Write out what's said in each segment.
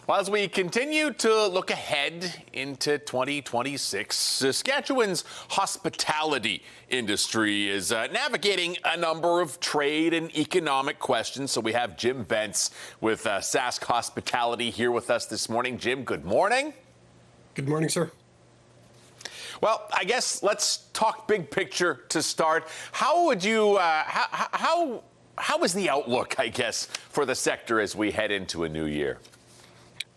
Well, as we continue to look ahead into 2026, Saskatchewan's hospitality industry is navigating a number of trade and economic questions. So we have Jim Bence with Sask Hospitality here with us this morning. Jim, good morning. Good morning, sir. Well, I guess let's talk big picture to start. How would you, how is the outlook, I guess, for the sector as we head into a new year?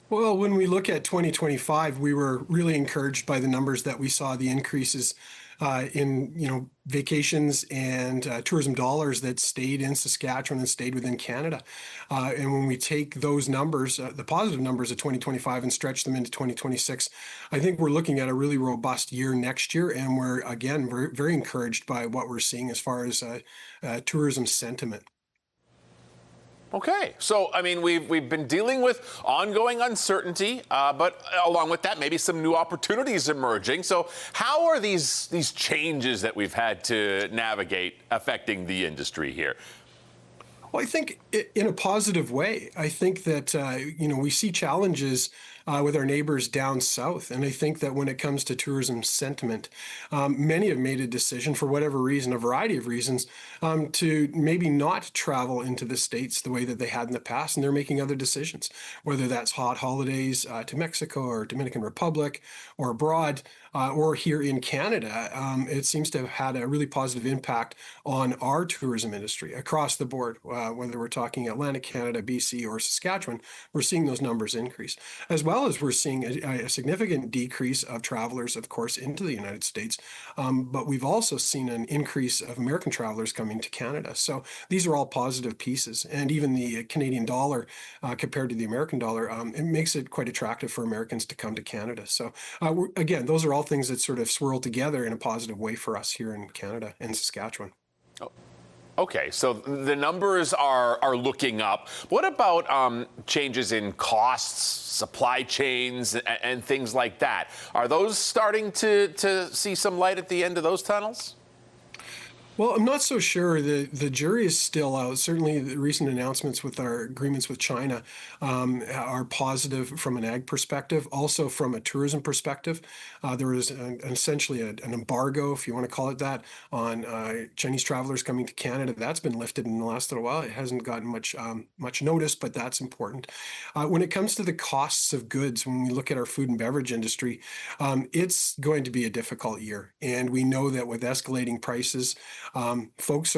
Well, when we look at 2025, we were really encouraged by the numbers that we saw, the increases in vacations and tourism dollars that stayed in Saskatchewan and stayed within Canada. And when we take those numbers, the positive numbers of 2025, and stretch them into 2026, I think we're looking at a really robust year next year. And we're, again, very, very encouraged by what we're seeing as far as tourism sentiment. Okay, so I mean, we've been dealing with ongoing uncertainty, but along with that, maybe some new opportunities emerging. So how are these changes that we've had to navigate affecting the industry here? Well, I think in a positive way. I think that, we see challenges with our neighbors down south. And I think that when it comes to tourism sentiment, many have made a decision for whatever reason, a variety of reasons, to maybe not travel into the States the way that they had in the past. And they're making other decisions, whether that's hot holidays to Mexico or Dominican Republic or abroad. Or here in Canada, it seems to have had a really positive impact on our tourism industry across the board, whether we're talking Atlantic Canada, BC, or Saskatchewan. We're seeing those numbers increase, as well as we're seeing a significant decrease of travelers, of course, into the United States. But we've also seen an increase of American travelers coming to Canada. So these are all positive pieces. And even the Canadian dollar compared to the American dollar, it makes it quite attractive for Americans to come to Canada. So again, those are all things that sort of swirl together in a positive way for us here in Canada and Saskatchewan. Oh, okay, so the numbers are looking up. What about changes in costs, supply chains, and things like that? Are those starting to see some light at the end of those tunnels? Well, I'm not so sure. The jury is still out. Certainly, the recent announcements with our agreements with China are positive from an ag perspective. Also, from a tourism perspective, there was essentially an embargo, if you want to call it that, on Chinese travelers coming to Canada. That's been lifted in the last little while. It hasn't gotten much notice, but that's important. When it comes to the costs of goods, when we look at our food and beverage industry, it's going to be a difficult year, and we know that with escalating prices. Folks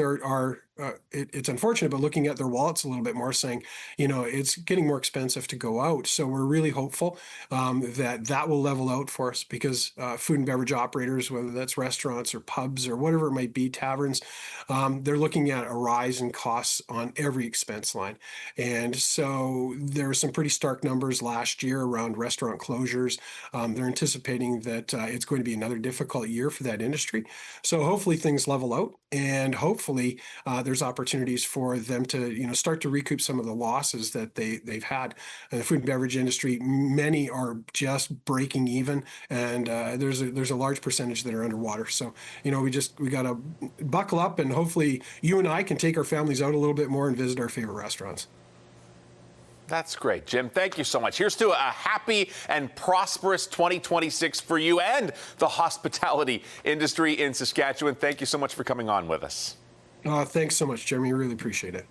it's unfortunate, but looking at their wallets a little bit more, saying, it's getting more expensive to go out. So we're really hopeful that will level out for us, because food and beverage operators, whether that's restaurants or pubs or whatever it might be, taverns, they're looking at a rise in costs on every expense line. And so there were some pretty stark numbers last year around restaurant closures. They're anticipating that it's going to be another difficult year for that industry. So hopefully things level out, and hopefully there's opportunities for them to start to recoup some of the losses that they've had. In the food and beverage industry, many are just breaking even, and there's a large percentage that are underwater. So we got to buckle up, and hopefully you and I can take our families out a little bit more and visit our favorite restaurants. That's great, Jim. Thank you so much. Here's to a happy and prosperous 2026 for you and the hospitality industry in Saskatchewan. Thank you so much for coming on with us. Thanks so much, Jeremy. Really appreciate it.